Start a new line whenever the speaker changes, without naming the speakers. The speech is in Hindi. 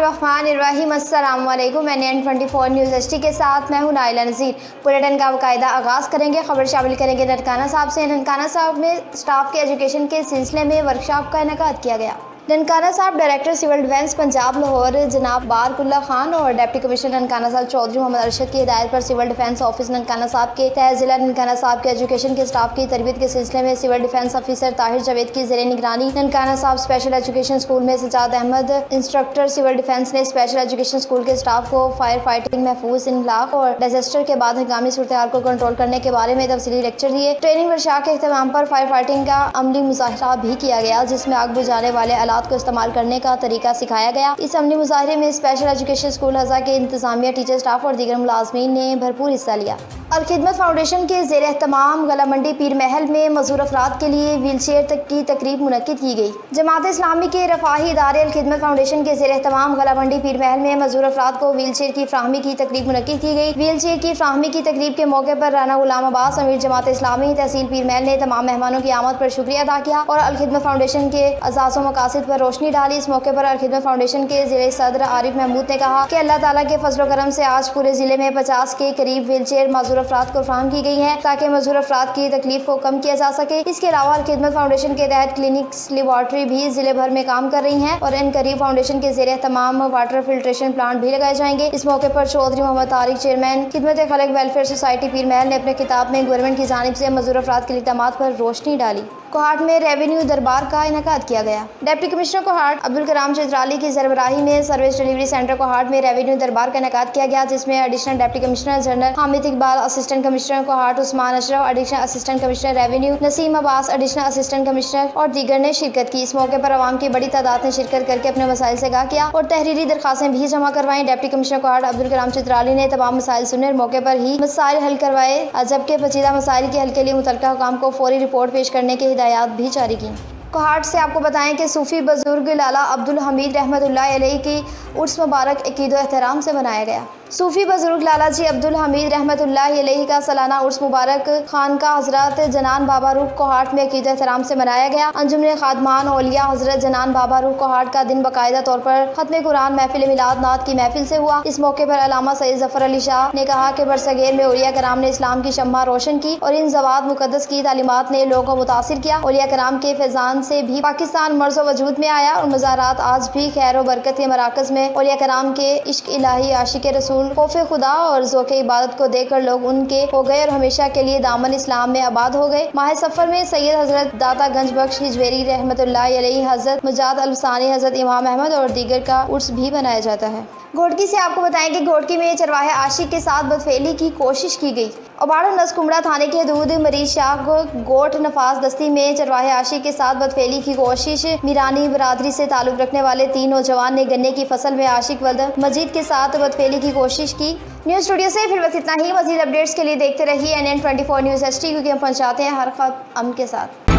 बिस्मिल्लाहिर्रहमानिर्रहीम। अस्सलाम वालेकुम। NN24 न्यूज़ HD के साथ मैं हूं नाइला नज़ीर। बुलेटिन का बाकायदा आगाज़ करेंगे। खबर शामिल करेंगे ननकाना साहब से। ननकाना साहब में स्टाफ के एजुकेशन के सिलसिले में वर्कशॉप का इनेकाद किया गया। Nankana Sahib director civil defence Punjab Lahore जनाब बारकुल्ला खान और डिप्टी कमिश्नर ननकाना साहब चौधरी मोहम्मद अरशद की हिदायत पर सिविल डिफेंस ऑफिस ननकाना साहब के तहत जिला ननकाना साहब के एजुकेशन के स्टाफ की तरबियत के सिलसिले में civil defence officer Tahir Javed की ज़ेरे निगरानी Nankana Sahib special education school में Sajjad Ahmad instructor civil defence ने स्पेशल एजुकेशन स्कूल के स्टाफ को फायर फाइटिंग, महफूज इनलाक और डिजास्टर के बाद हंगामी सूरत को कंट्रोल करने के बारे में तफसीली लेक्चर दिए। ट्रेनिंग वर्कशॉप के अख्ताम पर फायर फाइटिंग का अमली मुजाहिरा भी किया गया, जिसमें आग बुझाने वाले आलात को इस्तेमाल करने का तरीका सिखाया गया। इस अमली मुजाहिरे में स्पेशल एजुकेशन स्कूल हज़ा के इंतजामिया, टीचर, स्टाफ और दीगर मुलाजमीन ने भरपूर हिस्सा लिया। अल-खिदमत फाउंडेशन के ज़ेर एहतमाम गला मंडी पीर महल में मजूर अफराद के लिए व्हील चेयर तक की तकरीब मुनक्किद की गई। जमात इस्लामी के रफ़ाही इदारे अल-खिदमत फाउंडेशन के ज़ेर एहतमाम गला मंडी पीर महल में मजूर अफराद को व्हील चेयर की फ्राहमी की तकरीब मुनक्किद की गई। व्हील चेयर की फ्राहमी की तकरीब के मौके पर राना गुलाम अब्बास अमीर जमात इस्लामी तहसील पीर महल ने तमाम मेहमानों की आमद पर शुक्रिया अदा किया और अल-खिदमत फाउंडेशन के अज़ाज़ व मकासिद पर रोशनी डाली। इस मौके पर अल-खिदमत फाउंडेशन के ज़िले सदर आरिफ महमूद ने कहा कि अल्लाह ताला के फजल करम से आज पूरे ज़िले में 50 के करीब व्हील चेयर मजूर अफराद को फ्राहम की गई है, ताकि मजदूर अफराद की तकलीफ को कम किया जा सके। इसके अलावा खिदमत फाउंडेशन के तहत क्लिनिक्स, लेबॉर्ट्री भी जिले भर में काम कर रही हैं और इन करीब फाउंडेशन के ज़ेरे तमाम वाटर फिल्ट्रेशन प्लांट भी लगाए जाएंगे। इस मौके पर चौधरी मोहम्मद तारिक चेयरमैन खिदमत खलक वेलफेयर सोसाइटी पीर महल ने अपने खिताब में गवर्नमेंट की जानिब से मजदूर अफराद के इक़दामात पर रोशनी डाली। कोहाट में रेवेन्यू दरबार का इनेकाद किया गया। डिप्टी कमिश्नर कोहाट अब्दुल कलाम चित्राली की सरबराही में सर्विस डिलीवरी सेंटर कोहाट में रेवेन्यू दरबार का इनेकाद किया गया, जिसमें additional deputy commissioner general Hamid Iqbal, assistant commissioner Kohat Usman Ashraf, additional assistant commissioner revenue Naseem Abbas, additional assistant commissioner और दीगर ने शिरकत की। इस मौके पर आवाम की बड़ी तादाद ने शिरकत करके अपने मसाइल से आगाह किया और तहरीरी दरखास्तें भी जमा करवाई। डिप्टी कमिश्नर कोहाट अब्दुल कलाम चित्राली ने तमाम मसाइल सुने और मौके पर ही मसाइल हल करवाए, जबकि पेचीदा मसाइल के हल के लिए मुतल्लिका हुकाम को फौरी रिपोर्ट पेश करने की हिदायत भी जारी की। कोहाट से आपको बताएं कि सूफी बुजुर्ग लाला अब्दुल हमीद रहमतुल्लाह अलैह की उर्स मुबारक अकीदो एहतराम से मनाया गया। सूफी बुजुर्ग लाला जी अब्दुल हमीद रहमतुल्लाह अलैह का सालाना उर्स मुबारक खानका हजरत जनान बाबा रूह कोहाट में अकीदो एहतराम से मनाया गया। अंजुमन खादमान औलिया हजरत जनान बाबा रूह कोहाट का दिन बाकायदा तौर पर खत्म कुरान महफिल मिलाद नात की महफिल से हुआ। इस मौके पर अल्लामा सैयद जफर अली शाह ने कहा कि बरसगेर में औलिया कराम ने इस्लाम की शम्मा रोशन की और इन ज़वात मुकद्दस की तालीमात ने लोगों को मुतासिर किया। औलिया कराम के फैजान से भी पाकिस्तान मर्ज वजूद में आया और मज़ारात आज भी खैर व बरकत के मराकज में औलिया कराम के इश्क इलाही, आशिक रसूल, खौफ खुदा और ज़ौक़ इबादत को देखकर लोग उनके हो गए और हमेशा के लिए दामन इस्लाम में आबाद हो गए। माह सफ़र में सैयद हज़रत दाता गंज बख्श हिजवेरी रहमतुल्लाह अलैह, हज़रत मुजाद अलसानी, हज़रत इमाम अहमद और दीगर का उर्स भी मनाया जाता है। घोटकी से आपको बताएं कि घोटकी में चरवाहे आशिक के साथ बदफेली की कोशिश की गई। अबाड़ा नसकुमड़ा थाने के हदूद मरीज शाह गोट नफास दस्ती में चरवाहे आशिक के साथ बदफेली की कोशिश। मीरानी बरादरी से ताल्लुक़ रखने वाले 3 नौजवान ने गन्ने की फसल में आशिक वल्द मजीद के साथ बदफेली की कोशिश की। न्यूज़ स्टूडियो से फिर बस इतना ही। मजीद अपडेट्स के लिए देखते रहिए NN24 न्यूज़ HD, क्योंकि हम पहुँचाते हैं हर खबर अमन के साथ।